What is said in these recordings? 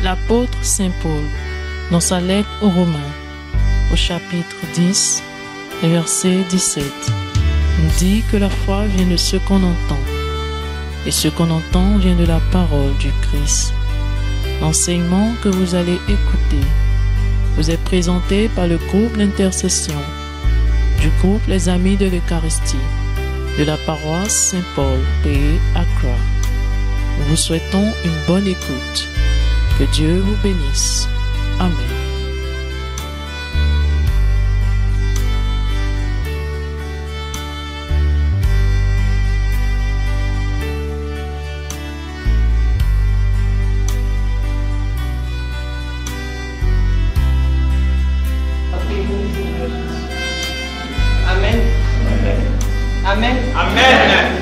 L'apôtre Saint Paul, dans sa lettre aux Romains, au chapitre 10, verset 17, nous dit que la foi vient de ce qu'on entend, et ce qu'on entend vient de la parole du Christ. L'enseignement que vous allez écouter vous est présenté par le groupe d'intercession du groupe Les Amis de l'Eucharistie de la paroisse Saint-Paul, Pays Accra. Nous vous souhaitons une bonne écoute. Que Dieu vous bénisse. Amen. Amen. Amen.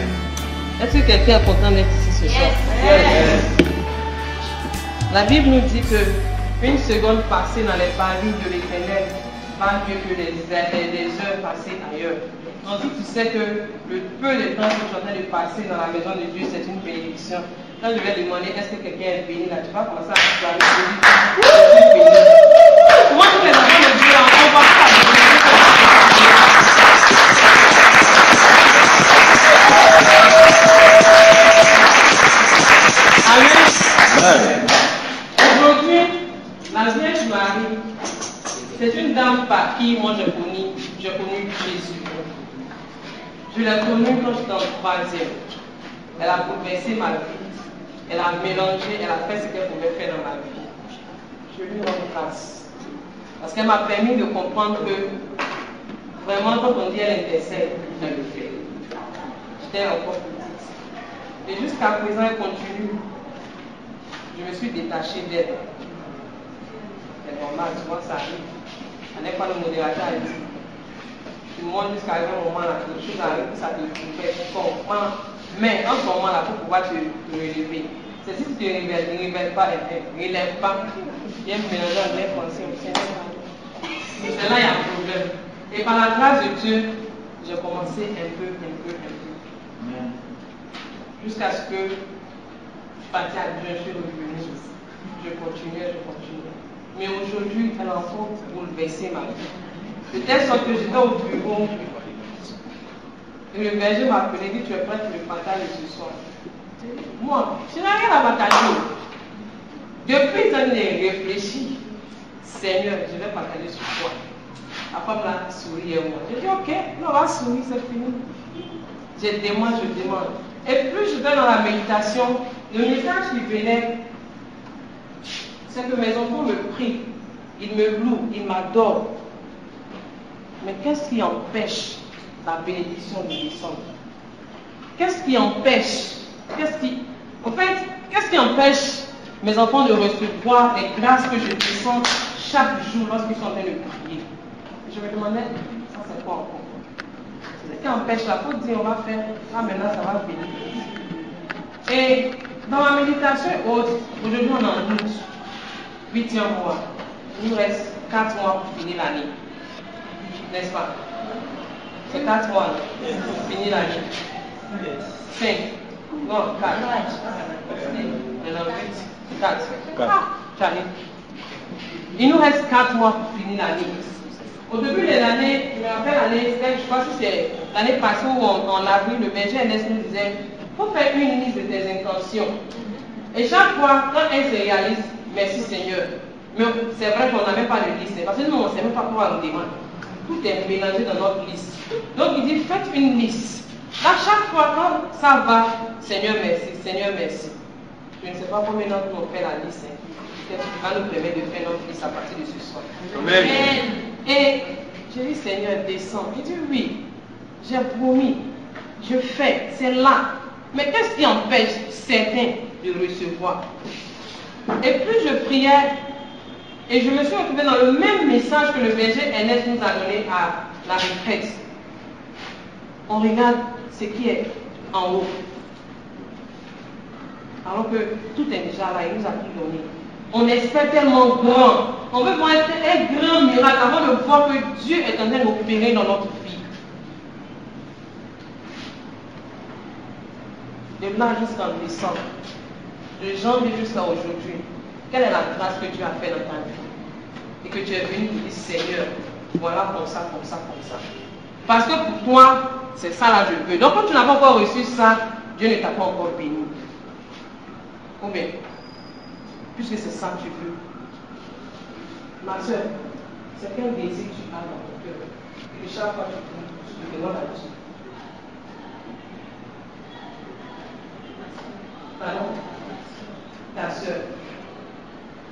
Est-ce que quelqu'un est content d'être ici ce soir? Yes. La Bible nous dit que une seconde passée dans les paris de l'Éternel va mieux que des heures passées ailleurs. Donc si tu sais que le peu de temps que tu es en train de passer dans la maison de Dieu, c'est une bénédiction. Quand je vais demander est-ce que quelqu'un est béni là, tu vas commencer à parler de Dieu. Je suis béni. Moi, tous les enfants de Dieu, on va pas Amen. Aujourd'hui, la Vierge Marie, c'est une dame par qui moi j'ai connu Jésus. Je l'ai connue quand j'étais en 3e. Elle a bouleversé ma vie. Elle a mélangé, elle a fait ce qu'elle pouvait faire dans ma vie. Je lui rends grâce. Parce qu'elle m'a permis de comprendre que vraiment quand on dit elle intercède, elle le fait. J'étais encore petite. Et jusqu'à présent, elle continue. Je me suis détachée d'elle. C'est normal, souvent ça arrive. On n'est pas le modérateur à dire. Tu montes jusqu'à un moment là, quelque chose arrive, ça te fait comprendre. Mais en ce moment là, pour pouvoir te relever. C'est si tu te révèles, ne révèle pas les faits, ne relève pas. Viens me mélanger avec les pensées au Seigneur. C'est là il y a un problème. Et par la grâce de Dieu, j'ai commencé un peu. Jusqu'à ce que je partais à Dieu, je suis revenu. Je continuais. Mais aujourd'hui, elle a encore bouleversé ma vie. De telle sorte que j'étais au bureau. Et le berger m'a appelé, dit tu es prête, tu me partages ce soir. Moi, je n'ai rien à partager. Depuis que j'ai réfléchi, Seigneur, je vais partager sur toi. La femme là sourit et moi. J'ai dit ok, on va sourire, c'est fini. Je demande. Et plus je vais dans la méditation, le message qui venait, c'est que mes enfants me prient, ils me louent, ils m'adorent. Mais qu'est-ce qui empêche la bénédiction de descendre? Qu'est-ce qui empêche qu'est-ce qui empêche mes enfants de recevoir les grâces que je descends chaque jour lorsqu'ils sont en train de prier? Je me demandais, ça c'est quoi encore? C'est ce qui empêche la faute, dire on va faire, là maintenant ça va bénir. Et dans la méditation haute, aujourd'hui on est en août, 8e mois. Il nous reste 4 mois pour finir l'année. N'est-ce pas? C'est 4 mois pour finir l'année. 5. Non, 4. Maintenant 8. 4. J'arrive. Il nous reste 4 mois pour finir l'année. Au début de l'année, je me rappelle l'année, je crois que c'est l'année passée où en avril, le berger Ernest nous disait il faut faire une liste de tes intentions. Et chaque fois, quand elle se réalise, merci Seigneur. Mais c'est vrai qu'on n'a même pas de liste, parce que nous, on ne sait même pas quoi on demande. Tout est mélangé dans notre liste. Donc il dit faites une liste. À chaque fois, quand ça va, Seigneur merci, Seigneur merci. Je ne sais pas combien d'entre nous on fait la liste. Qu'est-ce qui va nous permettre de faire notre liste à partir de ce soir. Amen. Et j'ai dit Seigneur, descends. Il dit oui, j'ai promis, je fais, c'est là. Mais qu'est-ce qui empêche certains de recevoir? Et plus je priais, et je me suis retrouvée dans le même message que le berger Ernest nous a donné à la retraite. On regarde ce qui est en haut. Alors que tout est déjà là, il nous a tout donné. On espère tellement grand. On veut voir un grand miracle avant de voir que Dieu est en train d'opérer dans notre vie. De là jusqu'en décembre, de janvier jusqu'à aujourd'hui, Quelle est la grâce que Dieu a fait dans ta vie? Et que tu es venu pour dire, Seigneur, voilà comme ça, comme ça, comme ça. Parce que pour toi, c'est ça là je veux. Donc quand tu n'as pas encore reçu ça, Dieu ne t'a pas encore béni. Ou bien, puisque c'est ça que tu veux. Ma soeur, c'est quel désir tu as dans ton cœur? Et chaque fois que tu te demandes à Dieu. Pardon? Ta soeur.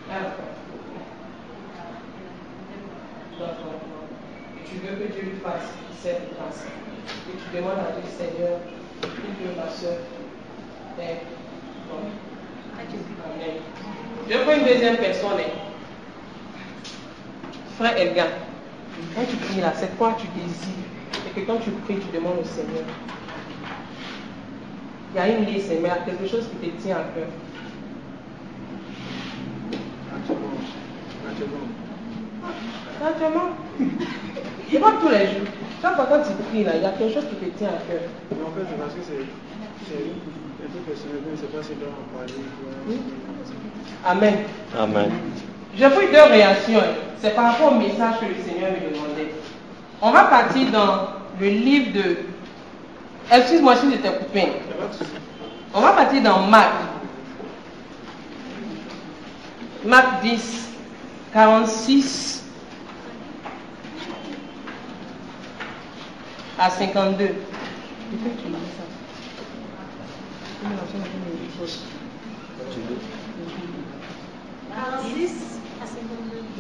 D'accord. Et tu veux que Dieu lui fasse cette grâce. Et tu demandes à Dieu, Seigneur, que ma soeur est bon. Amen. Je prends une deuxième personne. Frère Elga, quand tu pries là, c'est quoi tu désires? Et que quand tu pries, tu demandes au Seigneur. Il y a une liste, mais il y a quelque chose qui te tient à cœur. Naturellement. Il va tous les jours. Chaque fois quand tu pries là, il y a quelque chose qui te tient à cœur. En fait, c'est parce que c'est un peu personnel, je ne sais pas si je dois en parler. Amen. Amen. J'ai pris deux réactions. C'est par rapport au message que le Seigneur me demandait. On va partir dans le livre de... Excuse-moi si je t'ai coupé. On va partir dans Marc. Marc 10, 46 à 52.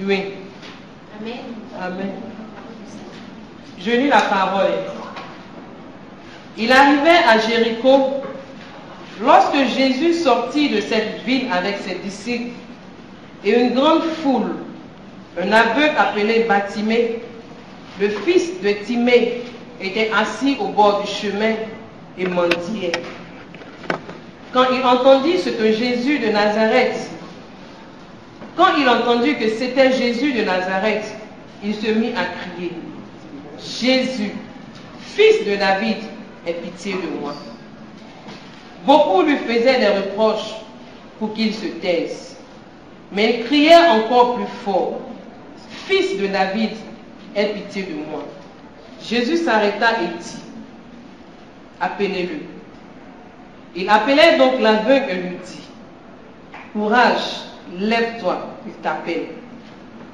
Oui. Amen. Amen. Je lis la parole. Il arrivait à Jéricho. Lorsque Jésus sortit de cette ville avec ses disciples et une grande foule, un aveugle appelé Bartimée, le fils de Timée, était assis au bord du chemin et mendiait. Quand il entendit ce que Jésus de Nazareth, quand il entendit que c'était Jésus de Nazareth, il se mit à crier, Jésus, fils de David, aie pitié de moi. Beaucoup lui faisaient des reproches pour qu'il se taise. Mais il criait encore plus fort, fils de David, aie pitié de moi. Jésus s'arrêta et dit, appelez-le. Il appelait donc l'aveugle et lui dit, courage, lève-toi, il t'appelle.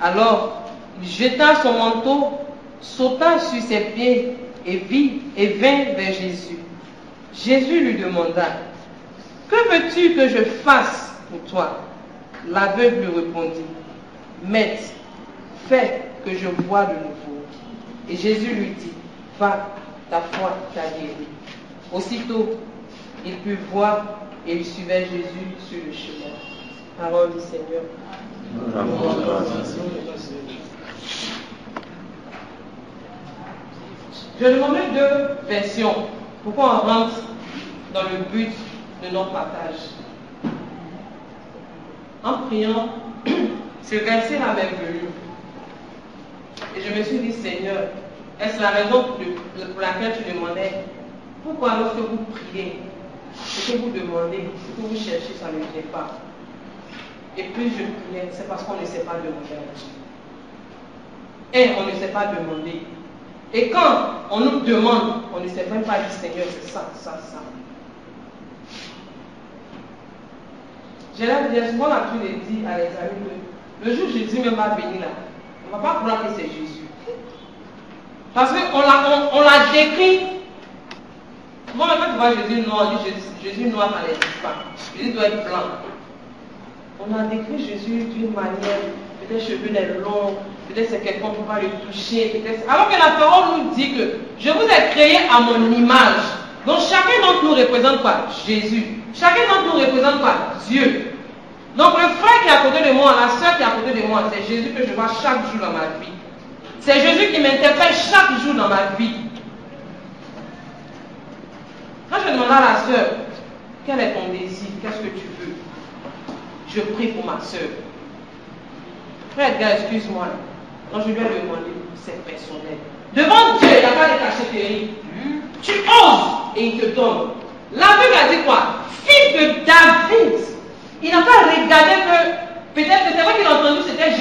Alors, il jeta son manteau, sauta sur ses pieds et vint vers Jésus. Jésus lui demanda, que veux-tu que je fasse pour toi? L'aveugle lui répondit, Maître, fais que je voie de nouveau. Et Jésus lui dit, va, ta foi t'a guéri. Aussitôt, il put voir et il suivait Jésus sur le chemin. Parole du Seigneur. Je demandais deux versions. Pourquoi on rentre dans le but de notre partage? En priant, ce verset-là m'est venu. Et je me suis dit, Seigneur, est-ce la raison pour laquelle tu demandais? Pourquoi lorsque vous priez, ce que vous demandez, ce que vous cherchez, ça ne vient pas? Et plus je priais, c'est parce qu'on ne sait pas demander à Dieu. Et on ne sait pas demander. Et quand on nous demande, on ne sait même pas dire, Seigneur, c'est ça, ça, ça. J'ai souvent l'habitude de dire à les amis, le jour où Jésus me va venir là, on ne va pas croire que c'est Jésus. Parce qu'on l'a décrit. Moi, quand tu vois Jésus noir, on dit Jésus noir, ça n'existe pas. Jésus doit être blanc. On a décrit Jésus d'une manière, peut-être cheveux les longs, peut-être c'est quelqu'un qu'on va le toucher, alors que la parole nous dit que je vous ai créé à mon image. Donc chacun d'entre nous représente quoi? Jésus. Chacun d'entre nous représente quoi? Dieu. Donc le frère qui est à côté de moi, la soeur qui est à côté de moi, c'est Jésus que je vois chaque jour dans ma vie. C'est Jésus qui m'interpelle chaque jour dans ma vie. Quand je demande à la soeur, quel est ton désir? Qu'est-ce que tu veux? Je prie pour ma soeur. Frère Edgar, excuse-moi. Quand je lui ai demandé, c'est personnel. Devant Dieu, il n'y a pas de cachetterie. Tu oses et il te donne. La Bible a dit quoi? Fils de David. Il n'a pas regardé que Peut-être que c'est vrai qu'il a entendu c'était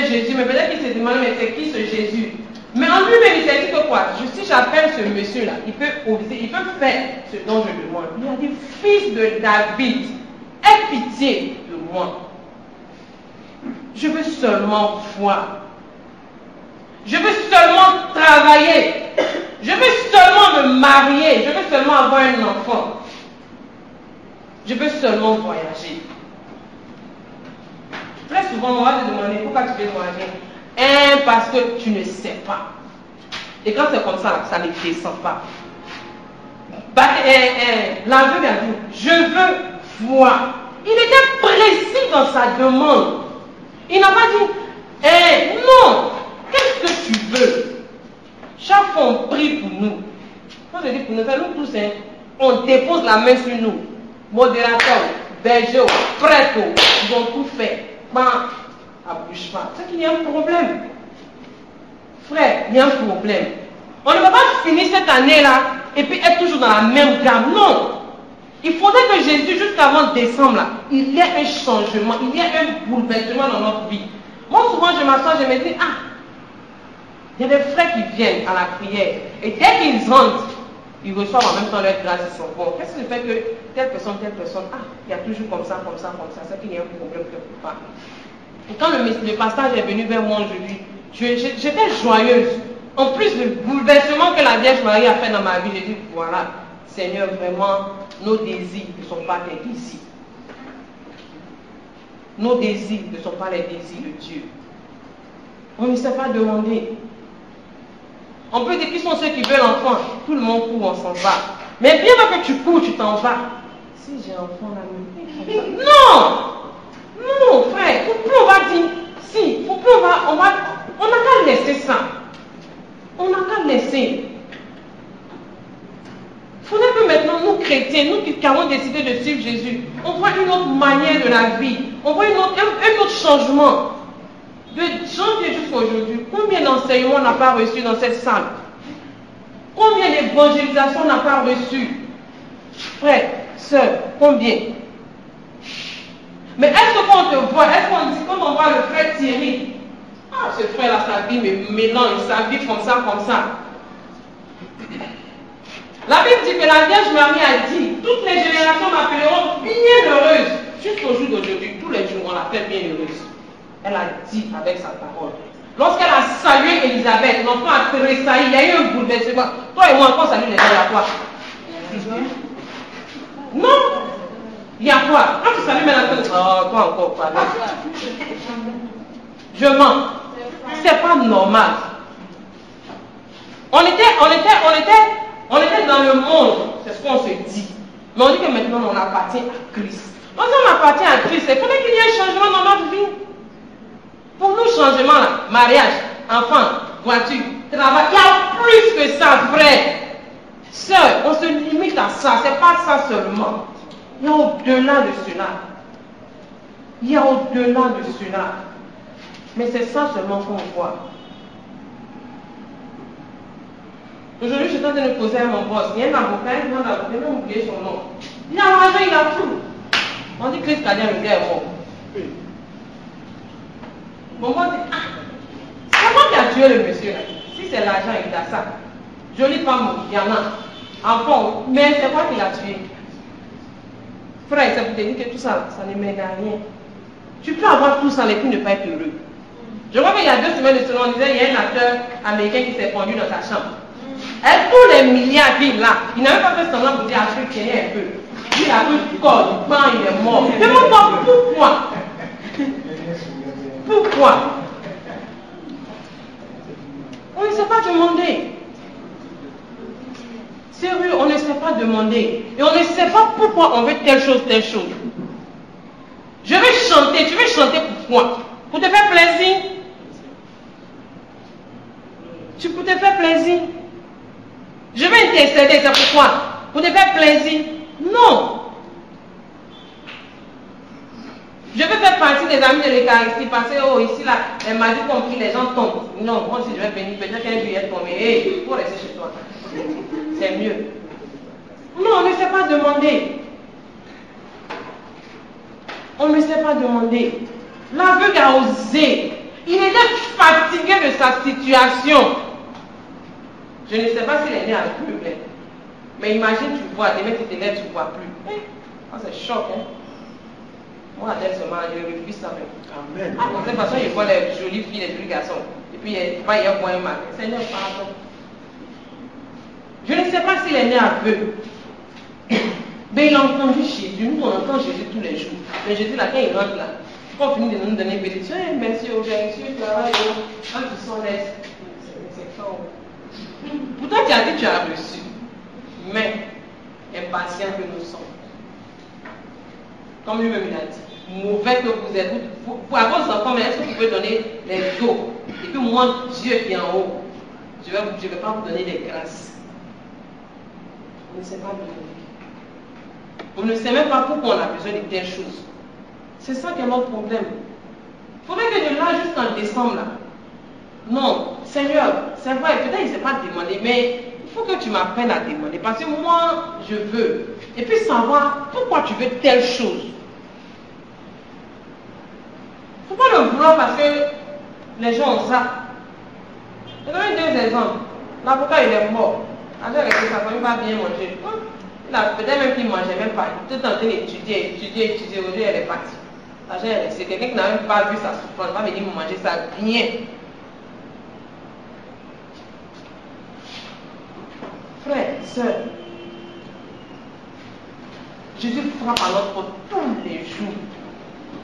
Jésus, mais peut-être qu'il s'est demandé, mais c'est qui ce Jésus? Mais en lui-même, il s'est dit que quoi? Si j'appelle ce monsieur-là, il peut oser, il peut faire ce dont je demande. Il a dit, fils de David, aie pitié de moi. Je veux seulement voir. Je veux seulement travailler. Je veux seulement me marier. Je veux seulement avoir un enfant. Je veux seulement voyager. Très souvent, on va te demander pourquoi tu veux voyager. Parce que tu ne sais pas. Et quand c'est comme ça, ça ne descend pas. L'aveu vient dire, je veux voir. Il était précis dans sa demande. Il n'a pas dit, non, qu'est-ce que tu veux? Chaque fois on prie pour nous. Quand je dis pour nous, c'est nous tous, on dépose la main sur nous. Modérateur, berger, prêtre, ils vont tout faire. À bouche pas. C'est qu'il y a un problème. Frère, il y a un problème. On ne va pas finir cette année-là et puis être toujours dans la même gamme. Non. Il faudrait que Jésus, jusqu'avant décembre, là, il y ait un changement, il y ait un bouleversement dans notre vie. Moi, souvent, je m'assois, je me dis, il y a des frères qui viennent à la prière. Et dès qu'ils rentrent, ils reçoivent en même temps leur grâce, ils sont bons. Qu'est-ce qui fait que telle personne, il y a toujours comme ça, c'est qu'il y a un problème quelque part. Et quand le pasteur est venu vers moi aujourd'hui, j'étais joyeuse. En plus, le bouleversement que la Vierge Marie a fait dans ma vie, j'ai dit, voilà, Seigneur, vraiment, nos désirs ne sont pas tes désirs. Nos désirs ne sont pas les désirs de Dieu. On ne sait pas demander. On peut dire qui sont ceux qui veulent l'enfant. Tout le monde court, on s'en va. Mais bien que tu cours, tu t'en vas. Si j'ai un enfant là, non, frère, pourquoi on va dire, si, pourquoi on n'a qu'à laisser ça. On n'a qu'à laisser. Il faudrait que maintenant, nous chrétiens, nous qui avons décidé de suivre Jésus, on voit une autre manière de la vie. On voit un autre changement. De janvier jusqu'à aujourd'hui, combien d'enseignements on n'a pas reçu dans cette salle? Combien d'évangélisation on n'a pas reçu? Frère, sœur, combien? Mais est-ce que quand on te voit, est-ce qu'on dit, quand on voit le frère Thierry, ce frère-là, sa vie me mélange, sa vie comme ça. La Bible dit que la Vierge Marie a dit, toutes les générations m'appelleront bienheureuse. Jusqu'au jour d'aujourd'hui, tous les jours, on l'appelle bienheureuse. Elle a dit avec sa parole. Lorsqu'elle a salué Élisabeth, l'enfant a tressailli, il y a eu un bouleversement. Toi et moi, quand on salue les gens, il y a quoi? Non. Il y a quoi? Quand tu salues maintenant, toi encore, pardon. Je mens. C'est pas normal. On était dans le monde, c'est ce qu'on se dit. Mais on dit que maintenant on appartient à Christ. Quand on appartient à Christ, il faudrait qu'il y ait un changement dans notre vie. Pour nous, changement là, mariage, enfant, voiture, travail, il y a plus que ça, frère. Sœur, on se limite à ça, c'est pas ça seulement. Il y a au-delà de cela. Il y a au-delà de cela. Mais c'est ça seulement qu'on voit. Aujourd'hui, je suis en train de poser à mon boss. Il y a un avocat, il m'a oublié son nom. Il a l'argent, il a tout. On dit Christ Cadien, le gars est mort. Mon boss dit, c'est moi qui a tué le monsieur là. Si c'est l'argent, il a ça. Jolie femme, il y en a. Enfant, mais c'est moi qui l'a tué. Frère, ça vous dit que tout ça, ça ne mène à rien. Tu peux avoir tout ça et puis ne pas être heureux. Je crois qu'il y a 2 semaines de cela, on disait, il y a un acteur américain qui s'est pendu dans sa chambre. Et tous les milliards villes là, il n'avait pas fait semblant pour dire à ceux qui est un peu. Il a pris du corps, du pain, il est mort. Demande-moi pourquoi. Pourquoi? On ne sait pas demander. Sérieux, on ne sait pas demander. Et on ne sait pas pourquoi on veut telle chose, telle chose. Je vais chanter, tu veux chanter pourquoi? Pour te faire plaisir? Tu peux te faire plaisir? Je vais intercéder, c'est pourquoi? Pour te faire plaisir? Non. Je veux faire partie des amis de l'Eucharistie parce que ici là, elle m'a dit qu'on prie, les gens tombent. Non, moi si je vais venir, peut-être qu'un jour il est tombé. Hey, il faut rester chez toi. C'est mieux. Non, on ne sait pas demander. On ne sait pas demander. L'aveugle a osé. Il était fatigué de sa situation. Je ne sais pas s'il est né aveugle. Mais imagine, tu vois, demain tu te lèves, tu ne vois plus. Ça c'est choc, hein. Moi, Adèle seulement, je refuse ça même. Amen. De toute façon, je vois les jolies filles, les jolis garçons. Et puis, il va y avoir un matin. Seigneur, pardon. Je ne sais pas s'il est né aveugle. Mais il a entendu Jésus. Nous, on entend Jésus tous les jours. Mais Jésus, là, quand il rentre là, quand on finit de nous donner une bénédiction, merci au Jésus, travail, quand ils sont là, c'est fort. Pourtant, tu as dit que tu as reçu. Mais, impatient que nous sommes. Comme lui-même il a dit, mauvais que vous êtes, pour avoir vos enfants, mais est-ce que vous pouvez donner les dos? Et puis moi, Dieu qui est en haut, je ne vais pas vous donner des grâces. Vous ne savez pas me donner. Vous ne savez même pas pourquoi on a besoin de telles choses. C'est ça qui est notre problème. Il faudrait que de là jusqu'en décembre, là. Non, Seigneur, c'est vrai, peut-être il ne s'est pas demandé, mais il faut que tu m'apprennes à demander. Parce que moi, je veux. Et puis savoir pourquoi tu veux telle chose. Il ne faut pas le vouloir parce que les gens ont ça. Je donne deux exemples. L'avocat, il est mort. Avec sa famille, il va bien manger. Il a peut-être même qu'il ne mangeait même pas. Tout en train d'étudier. Aujourd'hui, elle est partie. C'est quelqu'un qui n'a même pas vu sa souffrance. Il va venir manger ça bien. Frère, sœur, Jésus frappe à notre porte tous les jours.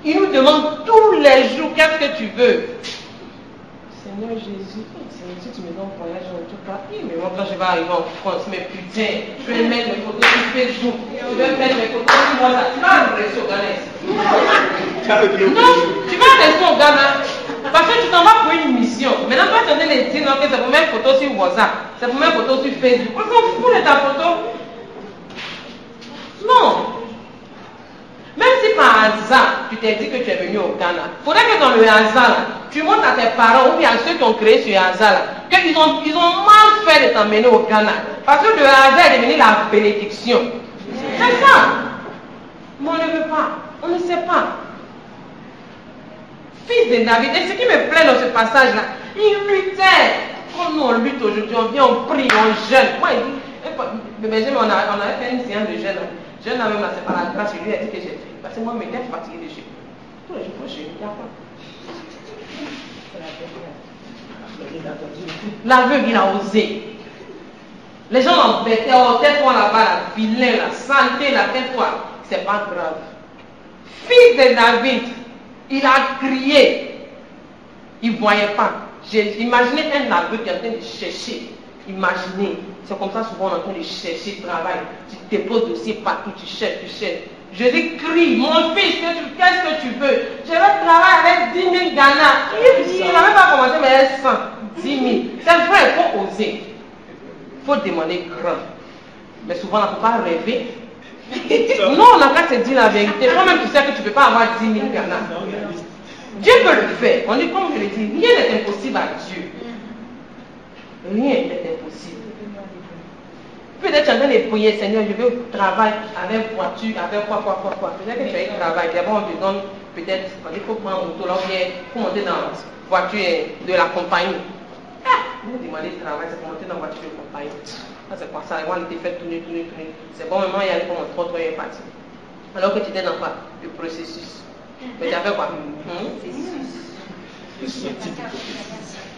Il nous demande tous les jours, qu'est-ce que tu veux? Seigneur Jésus, si tu me donnes un voyage en tout cas, mais moi quand je vais arriver en France, mais putain, je vais mettre mes photos sur Facebook, je vais mettre mes photos sur WhatsApp. Tu vas rester au Ghana. Non, tu vas rester au Ghana. Parce que tu t'en vas pour une mission. Maintenant, tu vas te donner les dire que c'est pour mettre photo sur WhatsApp, c'est pour mettre photo sur Facebook. On s'en fout de ta photo. Non. Même si par hasard, tu t'es dit que tu es venu au Ghana, il faudrait que dans le hasard, tu montres à tes parents ou bien à ceux qui ont créé ce hasard, qu'ils ont mal fait de t'emmener au Ghana. Parce que le hasard est devenu la bénédiction. C'est ça. Mais on ne veut pas. On ne sait pas. Fils de David, et ce qui me plaît dans ce passage-là, il luttait. Comme nous on lutte aujourd'hui, on vient, on prie, on jeûne. Moi, il dit, on avait fait une séance de jeûne. Jeûne là même, c'est par la grâce, je lui ai dit que j'ai fait. Parce que moi, je m'étais fatigué de jeûner. Tous les jours, je jeûne. L'aveugle, il a osé. Les gens l'embêtaient, oh, tais-toi là-bas, la vilain, la santé, la tais-toi. C'est pas grave. Fils de David, il a crié. Il ne voyait pas. Imaginez un aveugle qui est en train de chercher. Imaginez. C'est comme ça souvent on est en train de chercher le travail. Tu déposes dossier partout, tu cherches. Jésus crie, mon fils, qu'est-ce que tu veux? Je vais travailler avec 10 000 Ghana. Il n'avait pas commencé, mais avec 100, 10 000. C'est vrai, il faut oser. Il faut demander grand. Mais souvent, on ne peut pas rêver. Non, on n'a qu'à se dire la vérité. Toi-même, tu sais que tu ne peux pas avoir 10 000 Ghana. Dieu peut le faire. On dit, comme je l'ai dit, rien n'est impossible à Dieu. Rien n'est impossible. Peut-être tu es en train de prier, Seigneur, je veux travailler avec voiture, avec quoi. Peut-être que tu as un travail. D'abord, on te donne peut-être, il faut prendre un moto, là, il faut monter dans la voiture de la compagnie. Vous demandez de travail, c'est pour monter dans la voiture de compagnie. Ça, c'est quoi ça? On te fait tourner. C'est bon, maintenant, il y a pour mon 3 est parti. Alors que tu étais dans quoi? Le processus. Mais tu as fait quoi?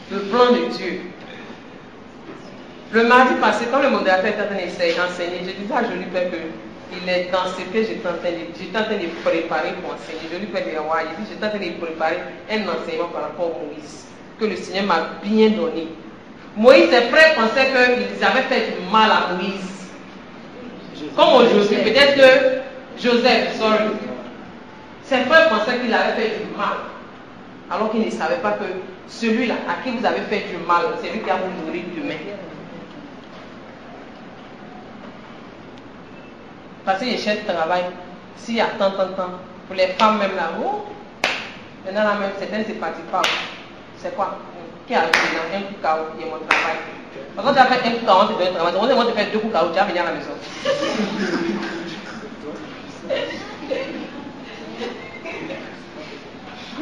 Le plan de Dieu. Le mardi passé, quand le modérateur était en train d'enseigner, je disais à Jolie Père qu'il est dans ce que j'étais en train de préparer pour enseigner. Jolie Père dit, ouais, il dit, j'étais en train de préparer un enseignement par rapport à Moïse, que le Seigneur m'a bien donné. Moïse, ses frères pensaient qu'ils avaient fait du mal à Moïse. Comme aujourd'hui, peut-être que Joseph, ses frères pensaient qu'il avait fait du mal. Alors qu'ils ne savaient pas que celui-là, à qui vous avez fait du mal, c'est lui qui a vous nourri demain. Parce qu'il cherche travail. S'il y a tant, pour les femmes même là, maintenant là même, certaines ne participent pas. C'est quoi? Qui a dit un coup KO, il y a mon travail. Parce que tu as fait un coup KO, on te donne un travail. On te fait 2 coups KO, tu vas venir à la maison.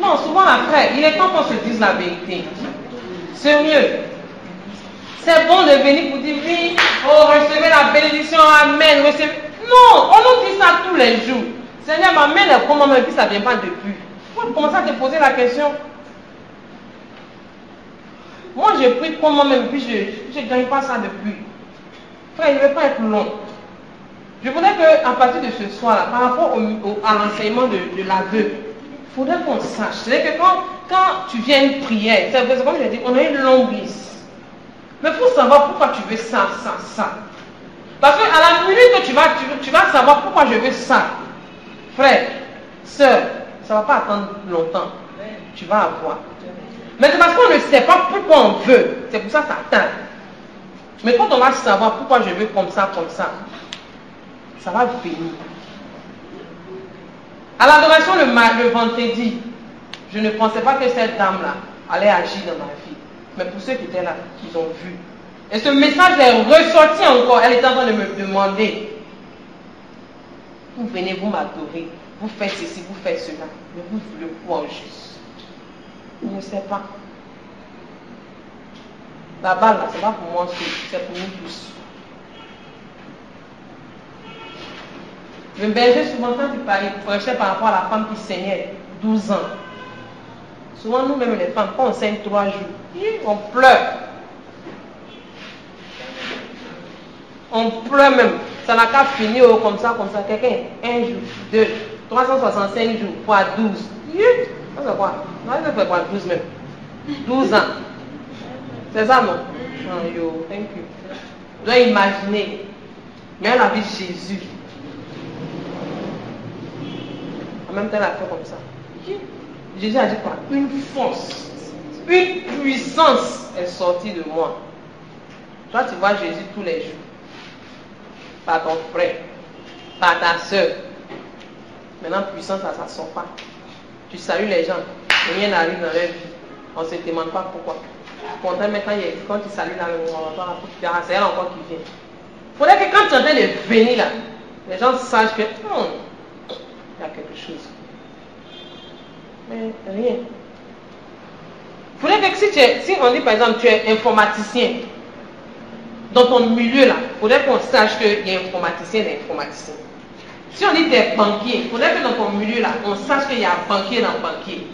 Non, souvent après, il est temps qu'on se dise la vérité. Sérieux. C'est bon de venir pour dire oui, oh, recevez la bénédiction, amen, recevez. Non, on nous dit ça tous les jours. Seigneur, m'amène comment même, puis ça ne vient pas depuis. Il faut commencer à te poser la question. Moi, je prie pour moi-même, puis je ne gagne pas ça depuis. Frère, il ne veut pas être long. Je voudrais qu'à partir de ce soir-là, par rapport à l'enseignement de l'aveu, il faudrait qu'on sache. C'est-à-dire que quand tu viens à une prière, c'est comme je dis, on a une longue liste. Mais il faut savoir pourquoi tu veux ça. Parce qu'à la minute que tu vas savoir pourquoi je veux ça, frère, soeur, ça ne va pas attendre longtemps. Tu vas avoir. Mais c'est parce qu'on ne sait pas pourquoi on veut. C'est pour ça que ça atteint. Mais quand on va savoir pourquoi je veux comme ça, ça va venir. À l'adoration le vendredi, je ne pensais pas que cette dame-là allait agir dans ma vie. Mais pour ceux qui étaient là, ils ont vu. Et ce message est ressorti encore. Elle était en train de me demander. Vous venez, vous m'adorez. Vous faites ceci, vous faites cela. Mais vous voulez quoi juste? On ne sait pas. La balle, là, c'est pas pour moi, c'est pour nous tous. Je me berger souvent quand il prêchait par rapport à la femme qui saignait 12 ans. Souvent, nous-mêmes, les femmes, quand on saigne 3 jours, on pleure. On pleure même. Ça n'a qu'à finir comme ça. Quelqu'un, 1 jour, 2, 365 jours, fois 12. Ça c'est quoi? Non, ça fait quoi 12 même? 12 ans. C'est ça, non? Oh, yo, thank you. Tu dois imaginer. Mais elle a vu Jésus. En même temps, elle a fait comme ça. Jésus a dit quoi? Une force, une puissance est sortie de moi. Toi, tu vois Jésus tous les jours. Par ton frère, par ta soeur. Maintenant, puissance, ça ne sort pas. Tu salues les gens, rien n'arrive dans leur vie. On ne se demande pas pourquoi. Pourtant, mais quand tu salues dans le moment, c'est elle encore qui vient. Il faudrait que quand tu es en train de venir là, les gens sachent que il y a quelque chose. Mais rien. Il faudrait que si on dit par exemple tu es informaticien, dans ton milieu là, il faudrait qu'on sache qu'il y a informaticien et informaticien. Si on dit tu es banquier, il faudrait que dans ton milieu là, on sache qu'il y a un banquier dans le banquier.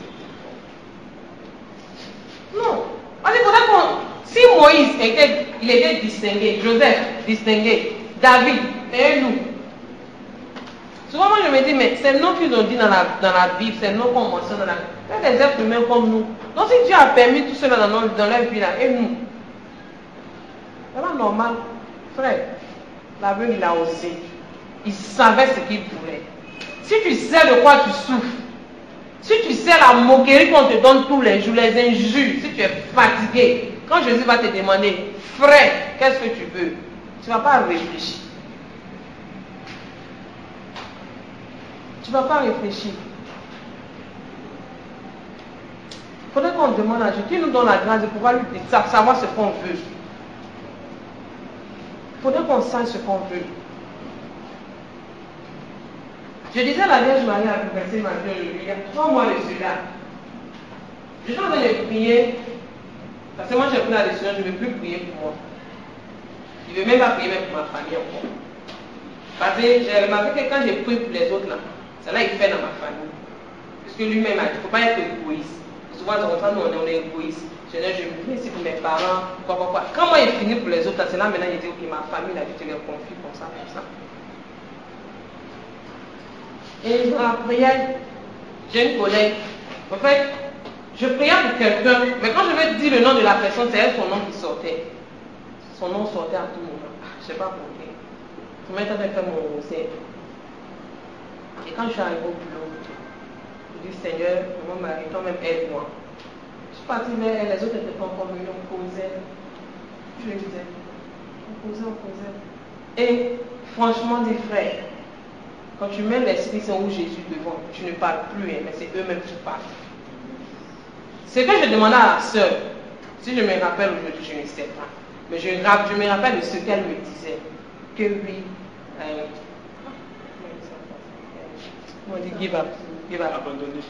Non. Il faudrait qu'on. Si Moïse était distingué, Joseph distingué, David et nous. Souvent moi je me dis, mais c'est le nom qu'ils ont dit dans la Bible, c'est le nom qu'on mentionne dans la Bible. C'est des êtres humains comme nous. Donc si Dieu a permis tout cela dans leur vie là, et nous, c'est pas normal. Frère, l'aveugle il a osé. Il savait ce qu'il voulait. Si tu sais de quoi tu souffres, si tu sais la moquerie qu'on te donne tous les jours, les injures, si tu es fatigué, quand Jésus va te demander, frère, qu'est-ce que tu veux? Tu ne vas pas réfléchir. Tu ne vas pas réfléchir. Il faudrait qu'on demande à Dieu, qui nous donne la grâce de pouvoir lui savoir ce qu'on veut. Il faudrait qu'on sache ce qu'on veut. Je disais à la Vierge Marie à verser ma Dieu, il y a 3 mois de cela. Je suis en train de prier, parce que moi j'ai pris la décision, je ne veux plus prier pour moi. Je ne veux même pas prier même pour ma famille encore. Parce que j'ai remarqué que quand j'ai prié pour les autres là, c'est là qu'il fait dans ma famille. Parce que lui-même a dit, il ne faut pas être égoïste. Souvent, nous on est égoïste. Je me prie ici pour mes parents, quoi. Quand moi j'ai fini pour les autres, c'est là maintenant il dit, ok, ma famille, là, je te les confie comme ça. Et dans la prière, j'ai une collègue. En fait, je priais pour quelqu'un, mais quand je vais dire le nom de la personne, c'est elle son nom qui sortait. Son nom sortait à tout moment. Je ne sais pas pourquoi. Je me mettais à faire mon rosé. Et quand je suis arrivée au boulot, je dis Seigneur, mon mari, toi-même aide-moi. Je suis partie vers elle, les autres étaient pas encore venus, on causait. Je lui disais, on causait. Et franchement, des frères, quand tu mets l'Esprit Saint ou Jésus devant, tu ne parles plus, mais c'est eux-mêmes qui parlent. Ce que je demandais à la sœur, si je me rappelle aujourd'hui, je ne sais pas, mais je me rappelle de ce qu'elle me disait, que oui, On dit give up. Give up. Abandonner.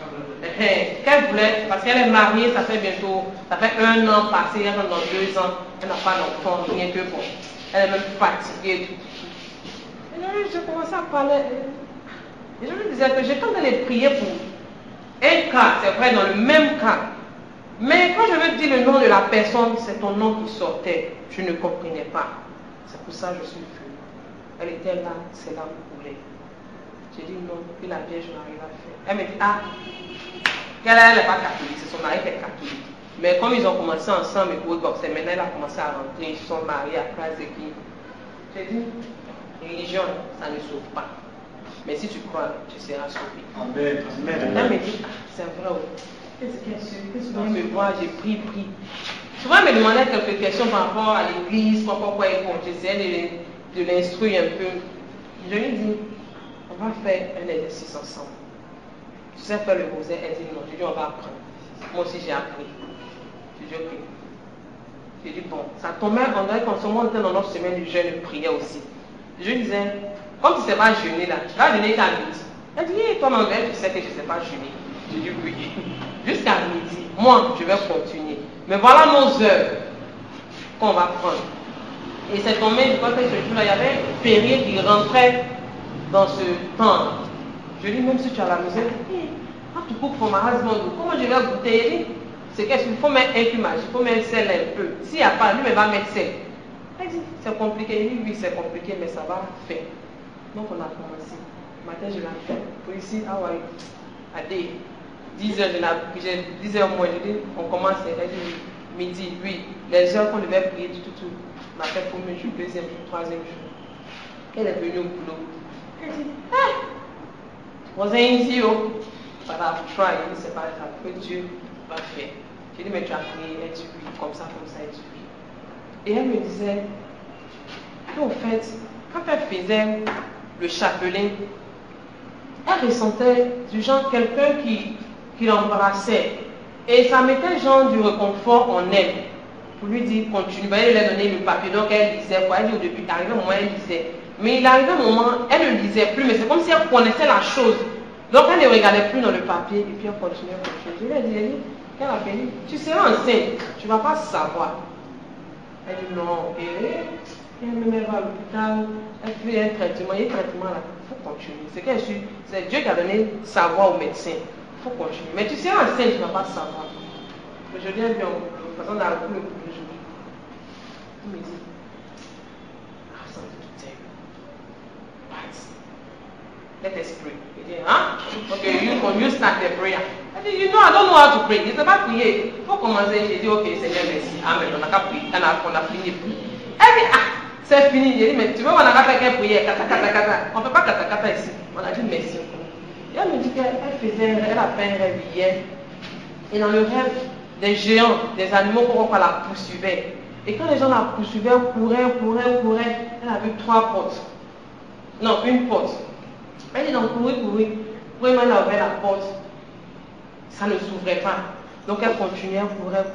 Qu'elle voulait, parce qu'elle est mariée, ça fait 1 an passé, elle rentre dans 2 ans, elle n'a pas d'enfant, rien que bon. Elle est même fatiguée et tout. Et j'ai commencé à parler. Et je lui disais que j'étais en train de prier pour un cas, c'est vrai, dans le même cas. Mais quand je me dis le nom de la personne, c'est ton nom qui sortait. Je ne comprenais pas. C'est pour ça que je suis venue. Elle était là, c'est là où voulait. J'ai dit non, que la Vierge Marie va faire. Elle me dit, ah, qu'elle n'est pas catholique, c'est son mari qui est catholique. Mais comme ils ont commencé ensemble, c'est maintenant elle a commencé à rentrer, ils sont mariés à classe et qui. J'ai dit, religion, ça ne sauve pas. Mais si tu crois, tu seras sauvé. Amen. Amen. Elle me dit, ah, c'est vrai, oui. Qu'est-ce que tu me voir, j'ai pris. Souvent, elle me demandait quelques questions par rapport à l'église, pourquoi ils font. J'essayais de l'instruire un peu. Je lui dis, on va faire un exercice ensemble. Tu sais faire le rosaire? Elle dit non. Je lui dis, on va apprendre. Moi aussi, j'ai appris. Je dis, ok. Je dis, bon, ça tombait, on dirait qu'en ce moment, on était dans notre semaine du jeûne de prière aussi. Je lui disais, comme tu ne sais pas jeûner là, tu vas jeûner à midi. Elle dit, toi, ma mère, tu sais que je ne sais pas jeûner. Je dis, oui. Jusqu'à midi, moi, je vais continuer. Mais voilà nos heures qu'on va prendre. Et c'est tombé, je crois que ce jour-là, il y avait un période qui rentrait dans ce temps. Je dis, même si tu as la misère, quand tu coupes ton marasme, comment je vais goûter? C'est qu'il faut mettre un plumage, il faut mettre sel un peu. S'il n'y a pas, lui, il va mettre sel. Elle dit, c'est compliqué. Il dit, oui, c'est compliqué, mais ça va faire. Donc, on a commencé. Le matin, je l'ai fait. Pour ici, ah ouais, à 10 heures, j'ai 10 heures moins, je dis, on commence, elle dit, midi, oui, les heures qu'on devait prier, tout. On a fait premier jour, deuxième jour, troisième jour. Elle est venue au boulot. Elle dit, was easy, but I've tried. C'est pas grave, que Dieu va faire. J'ai dit, mais tu as prié, elle dit oui, comme ça, elle dit oui. Et elle me disait, qu'en fait, quand elle faisait le chapelet, elle ressentait du genre quelqu'un qui l'embrassait. Et ça mettait genre du réconfort en elle. Pour lui dire, continue. Elle lui a donné le papier, donc elle lisait. Elle dit au début, arrivé un moment, elle lisait. Mais il arrivait un moment, elle ne lisait plus, mais c'est comme si elle connaissait la chose. Donc elle ne regardait plus dans le papier, et puis elle continuait. Je lui ai dit, qu'elle a fait, tu seras enceinte, tu ne vas pas savoir. Elle dit non, elle me met à l'hôpital, elle fait un traitement, il y a un traitement là, il faut continuer. C'est Dieu qui a donné savoir au médecin, il faut continuer. Mais tu seras enceinte, tu ne vas pas savoir. Je viens bien, parce qu'on a le coup le jour. Il me dit, ah, ça me dit tout let us pray. He dit, hein? Okay, you start the prayer. I dit, you know, I don't know how to pray. Il ne sait pas prier. Il faut commencer. J'ai dit, ok, Seigneur, merci. Amen. On n'a qu'à prier. On a fini. Elle dit, ah, c'est fini. J'ai dit, mais tu veux, on n'a qu'à faire qu'une prière. Kata. On ne peut pas kata ici. On a dit merci. Et elle me dit qu'elle a fait un rêve hier. Et dans le rêve, des géants, des animaux qu'on la poursuivaient. Et quand les gens la poursuivaient, couraient. Elle a vu 3 portes. Non, une porte. Elle dit donc courir. Vraiment, elle a ouvert la porte. Ça ne s'ouvrait pas. Donc elle continuait, courait.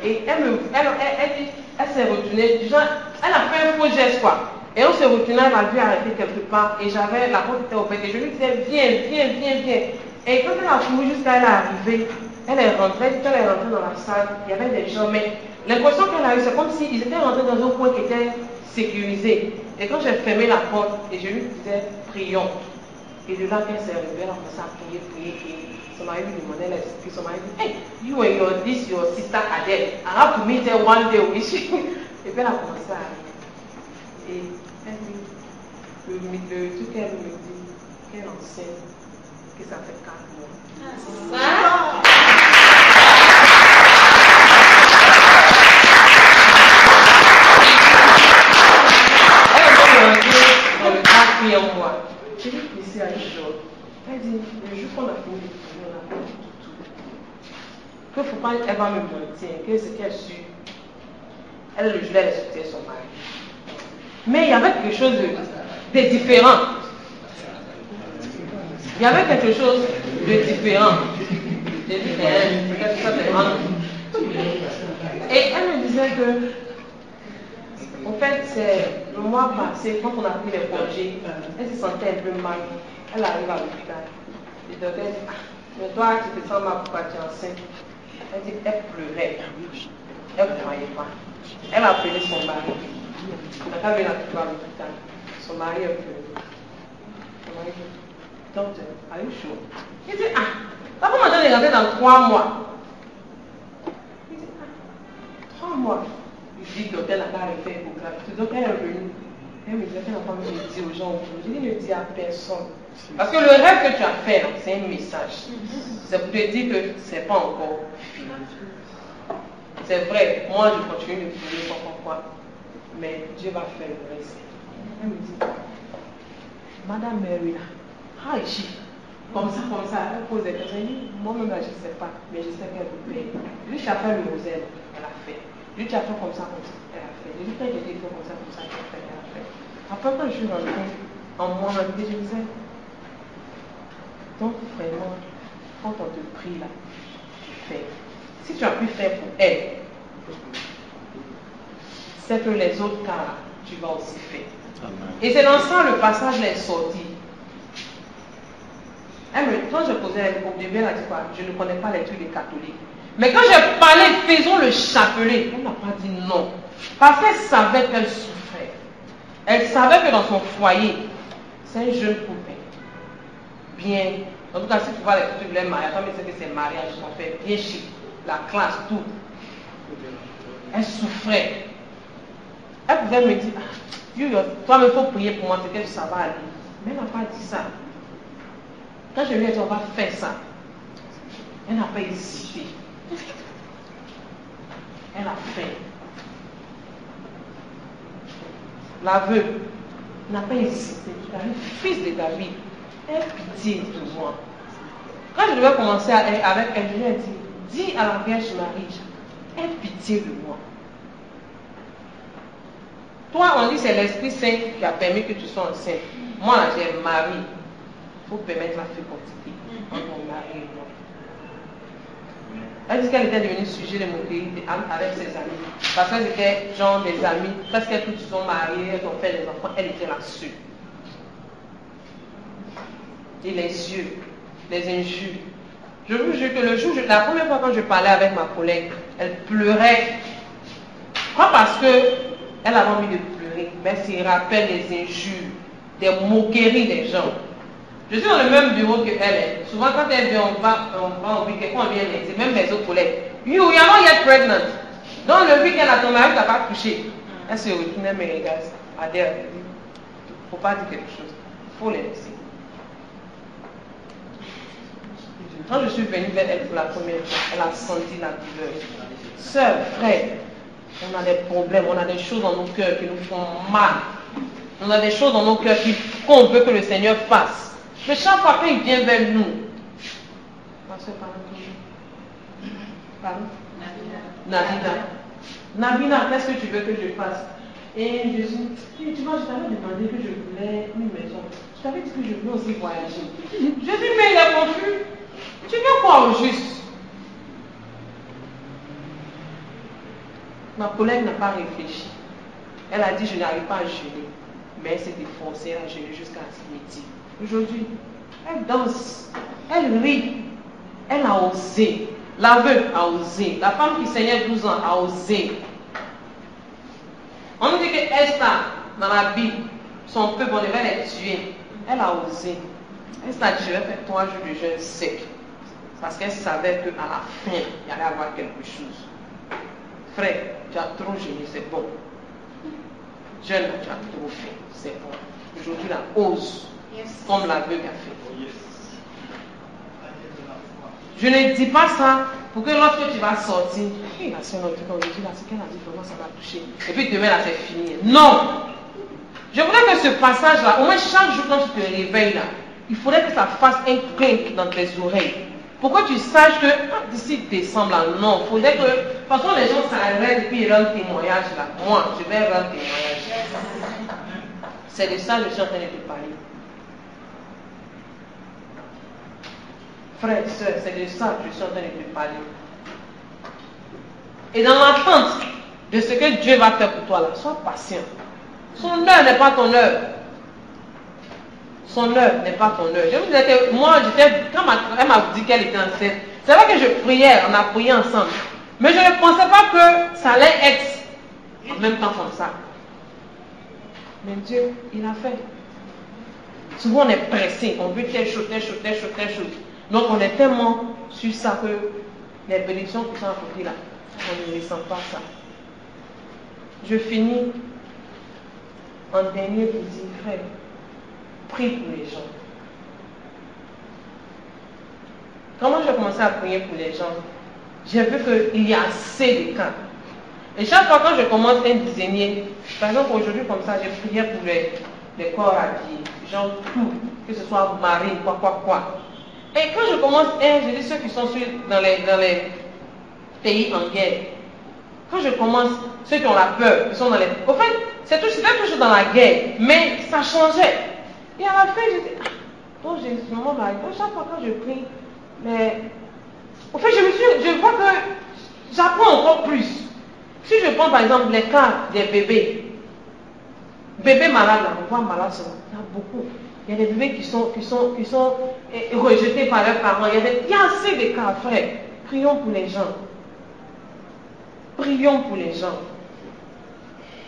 Et elle s'est retournée. Elle a fait un faux geste, quoi. Et on s'est retourné, elle m'a vu arrêter quelque part. Et la porte était ouverte. Et je lui disais, viens. Et quand elle a couru jusqu'à elle est arrivée, elle est rentrée dans la salle. Il y avait des gens, mais l'impression qu'elle a eue, c'est comme s'ils étaient rentrés dans un coin qui était sécurisé. Et quand j'ai fermé la porte, et je lui disais, prions. Et de là, qu'elle s'est réveillée, elle a commencé à prier. Et son mari lui demandait l'esprit. Son mari dit, hey, you and your sister are dead. I have to meet her one day. Et puis elle a commencé à rire. Et elle dit, le truc qu'elle me dit, qu'elle enseigne, que ça fait 4 mois. Elle est dans le 4e mois. J'ai dit ici à une chose. Elle dit, le jour qu'on a fini de prier, on a fait tout. Que ne faut pas, elle va me mentir, que ce qu'elle suit, elle le jour, elle soutient son mari. Mais il y avait quelque chose de différent. Il y avait quelque chose de différent. J'ai dit, peut-être ça c'est vraiment. Et elle me disait que, en fait, c'est le mois passé, quand on a pris les congés, elle se sentait un peu mal. Elle arrive à l'hôpital. Le docteur dit, ah, mais toi, tu te sens mal, pourquoi tu es enceinte? Elle dit, elle pleurait. Elle ne croyait pas. Elle a appelé son mari. Elle n'a pas vu la plupart à l'hôpital. Son mari a pleuré. Son mari dit, docteur, are you sure? Il dit, ah, la femme m'a donné dans 3 mois. Il dit, ah, 3 mois. Je dis, docteur n'a pas fait échographie. Le docteur est revenu. Elle me dit, qu'elle n'a pas me dit aux gens. Je dis, ne dis à personne. Parce que le rêve que tu as fait, c'est un message. C'est pour te dire que ce n'est pas encore fini. C'est vrai, moi je continue de prier sans pourquoi. Mais Dieu va faire le reste. Elle me dit, Madame Mary, how is she? Comme ça, elle pose des questions. Elle dit, moi-même je ne sais pas, mais je sais qu'elle vous paye. Lui, tu as fait le roselle, elle a fait. Lui, tu as fait comme ça, elle a fait. Lui, tu as fait comme ça, elle a fait. Après, quand je suis rentrée en moi, je me disais, donc vraiment, quand on te prie là, tu fais. Si tu as pu faire pour elle, c'est que les autres cas là, tu vas aussi faire. Et c'est dans ça le passage est sorti. Quand je posais au début, elle a dit quoi? Je ne connais pas les trucs des catholiques. Mais quand j'ai parlé, faisons le chapelet, elle n'a pas dit non. Parce qu'elle savait qu'elle souffrait. Elle savait que dans son foyer, c'est un jeune couple. Bien. En tout cas, si tu vois les trucs de leur mariage, mais c'est que ces mariages sont faits bien chic. La classe, tout. Elle souffrait. Elle pouvait me dire, toi, il faut prier pour moi, c'est que ça va aller. Mais elle n'a pas dit ça. Quand je lui ai dit, on va faire ça, elle n'a pas hésité. Elle a fait. L'aveu n'a pas hésité. Le fils de David, aie pitié de moi. Quand je devais commencer avec elle, je lui ai dit, dis à la Vierge Marie, aie pitié de moi. Toi, on dit c'est l'Esprit Saint qui a permis que tu sois enceinte. Moi, là, j'ai un mari. Il faut permettre la fécondité entre mon mari et moi. Elle dit qu'elle était devenue sujet de moquerie avec ses amis. Parce qu'elles étaient genre des amis. Parce qu'elles toutes sont mariées, elles ont fait des enfants, elle était la seule. Et les yeux, les injures. Je vous jure que le jour, la première fois quand je parlais avec ma collègue, elle pleurait. Pas parce qu'elle avait envie de pleurer, mais elle se rappelle des injures, des moqueries des gens. Je suis dans le même bureau qu'elle est. Souvent, quand elle vient, on va au week-end, quand on vient, c'est même mes autres collègues. You are not yet pregnant. Dans le week-end, à ton mari, tu n'as pas couché. Elle se retourne, elle me regarde. Adèle, il ne faut pas dire quelque chose. Il faut les laisser. Quand je suis venue vers elle pour la première fois, elle a senti la douleur. Sœur, frère, on a des problèmes, on a des choses dans nos cœurs qui nous font mal. On a des choses dans nos cœurs qu'on veut que le Seigneur fasse. Mais chaque fois qu'il vient vers nous, Nabina, qu'est-ce que tu veux que je fasse? Et je dis, tu vois, je t'avais demandé que je voulais une maison. Je t'avais dit que je voulais aussi voyager. Je dis, mais il est confus. Tu veux quoi au juste? Ma collègue n'a pas réfléchi. Elle a dit, je n'arrive pas à jeûner. Mais elle s'est efforcée à jeûner jusqu'à midi. Aujourd'hui, elle danse, elle rit, elle a osé. L'aveugle a osé. La femme qui saignait 12 ans a osé. On nous dit que Esther, dans la Bible, son peuple, on devait les tuer. Elle a osé. Esther a dit, je vais faire 3 jours de jeûne sec. Parce qu'elle savait qu'à la fin, il y allait avoir quelque chose. Frère, tu as trop jeûné, c'est bon. Jeune, tu as trop fait, c'est bon. Aujourd'hui, la ose, comme l'aveugle a fait. Je ne dis pas ça pour que lorsque tu vas sortir, la soeur aujourd'hui, là, c'est qu'elle a dit vraiment ça va toucher. Et puis demain, là, c'est fini. Non! Je voudrais que ce passage-là, au moins chaque jour quand tu te réveilles, là, il faudrait que ça fasse un clink dans tes oreilles. Pour que tu saches que d'ici décembre, là, non, il faudrait que. De toute façon, les gens s'arrêtent et puis ils rendent témoignage là. Moi, je vais rendre témoignage. C'est de ça que je suis en train de te parler. Frère, soeur, c'est de ça que je suis en train de te parler. Et dans l'attente de ce que Dieu va faire pour toi là, sois patient. Son heure n'est pas ton heure. Son heure n'est pas ton heure. Je vous disais que moi, quand elle m'a dit qu'elle était enceinte, c'est vrai que je priais, on a prié ensemble. Mais je ne pensais pas que ça allait être en même temps comme ça. Mais Dieu, il a fait. Souvent on est pressé, on veut telle chose, telle chose, telle chose, telle chose. Donc on est tellement sur ça que les bénédictions qui sont à côté là, on ne ressent pas ça. Je finis en dernier pour dire, frère, prie pour les gens. Quand moi j'ai commencé à prier pour les gens, j'ai vu qu'il y a assez de cas. Et chaque fois quand je commence un dizainier, par exemple aujourd'hui comme ça, j'ai prié pour les corps habillés, genre tout, que ce soit marine, quoi. Et quand je commence je dis ceux qui sont dans les pays en guerre. Quand je commence, ceux qui ont la peur, qui sont dans les... Au fait, c'était toujours dans la guerre, mais ça changeait. Et à la fin, je dis, oh Jésus, mon mari, chaque fois quand je prie, mais... Au fait, je vois que j'apprends encore plus. Si je prends par exemple les cas des bébés malades, là, on voit malades, il y en a beaucoup. Il y a des bébés qui sont rejetés par leurs parents. Il y a assez de cas, frère. Prions pour les gens. Prions pour les gens.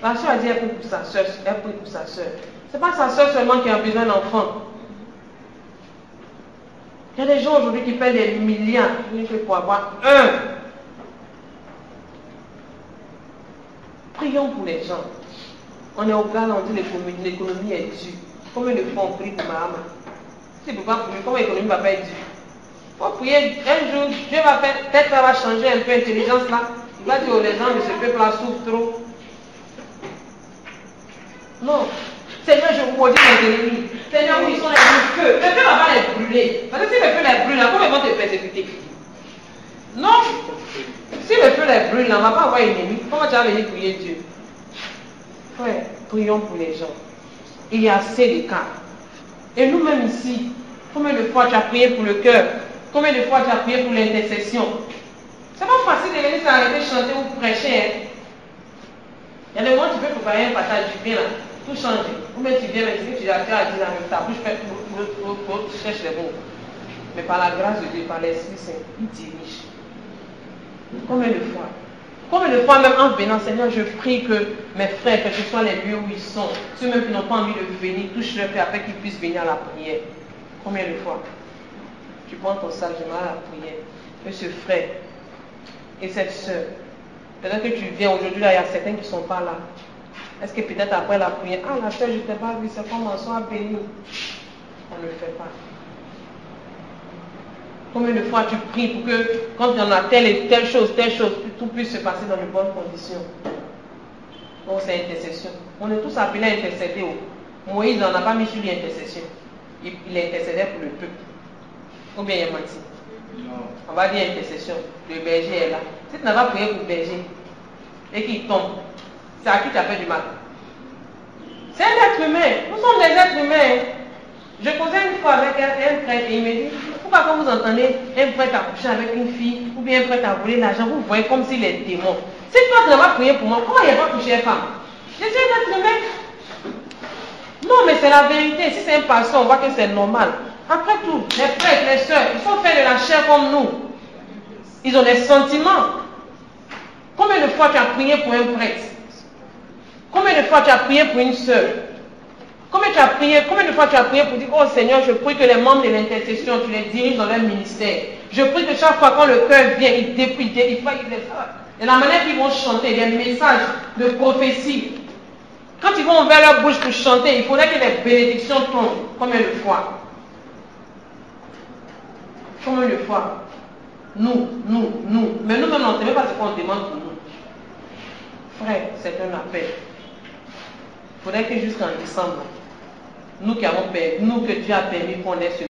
La soeur a dit, elle prie pour sa soeur. Elle prie pour sa soeur. Ce n'est pas sa soeur seulement qui a besoin d'enfants. Il y a des gens aujourd'hui qui paient des milliards pour avoir un. Prions pour les gens. On est au Ghana, on dit l'économie est dure. Combien de fois on prie pour ma maman? Si vous ne pouvez pas prier, comment l'économie ne va pas être dure? Il faut prier un jour, Dieu va faire, peut-être ça va changer un peu l'intelligence là. Il va dire aux gens de ce peuple-là souffre trop. Non. Seigneur, je vous maudis les ennemis. Seigneur, où ils sont les feux? Le feu ne va pas les brûler. Parce que si le feu les brûle, là, comment ils vont te persécuter? Non. Si le feu les brûle, là, on ne va pas avoir ennemi. Comment tu vas venir prier Dieu? Frère, prions pour les gens. Il y a assez de cas. Et nous-mêmes ici, combien de fois tu as prié pour le cœur? Combien de fois tu as prié pour l'intercession? C'est pas facile de venir s'arrêter, chanter ou prêcher. Hein? Il y a des moments où tu peux préparer un partage du bien là, tout changer. Ou bien tu viens, mais tu as dit la même ta bouche fait tu cherches les mots. Mais par la grâce de Dieu, par l'Esprit Saint, il dirige. Combien de fois? Combien de fois même en venant, Seigneur, je prie que mes frères, que ce soit les lieux où ils sont, ceux même qui n'ont pas envie de venir, touche leur cœur afin qu'ils puissent venir à la prière. Combien de fois? Tu prends ton sac, je m'en à la prière. Et ce frère et cette soeur, peut-être que tu viens aujourd'hui, là, il y a certains qui ne sont pas là. Est-ce que peut-être après la prière, ah la soeur, je ne t'ai pas vu, c'est comment soit béni. On ne le fait pas. Combien de fois tu pries pour que, quand il y en a telle chose, tout puisse se passer dans de bonnes conditions. Donc c'est intercession. On est tous appelés à intercéder. Moïse n'en a pas mis sur l'intercession. Il intercédait pour le peuple. Ou bien il a menti. On va dire intercession. Le berger est là. Si tu n'as pas prié pour le berger et qu'il tombe, c'est à qui tu as fait du mal? C'est un être humain. Nous sommes des êtres humains. Je causais une fois avec un prêtre et il me dit, pourquoi quand vous entendez un prêtre accoucher avec une fille ou bien un prêtre a volé l'argent, vous voyez comme s'il est démon. Si toi tu n'as pas prié pour moi, comment il n'a pas touché une femme? Je suis un être humain. Non, mais c'est la vérité. Si c'est un pasteur, on voit que c'est normal. Après tout, les frères, les soeurs, ils sont faits de la chair comme nous. Ils ont des sentiments. Combien de fois tu as prié pour un prêtre? Combien de fois tu as prié pour une soeur? Combien de fois tu as prié pour dire, oh Seigneur, je prie que les membres de l'intercession, tu les diriges dans leur ministère. Je prie que chaque fois quand le cœur vient, il dépouille, et la manière qu'ils vont chanter, des messages de prophétie. Quand ils vont ouvrir leur bouche pour chanter, il faudrait que les bénédictions tombent. Combien de fois? Combien de fois? Nous. Mais nous-mêmes, on ne sait même pas ce qu'on demande pour nous. Frère, c'est un appel. Il faudrait que jusqu'en décembre, nous que Dieu a permis qu'on ait ce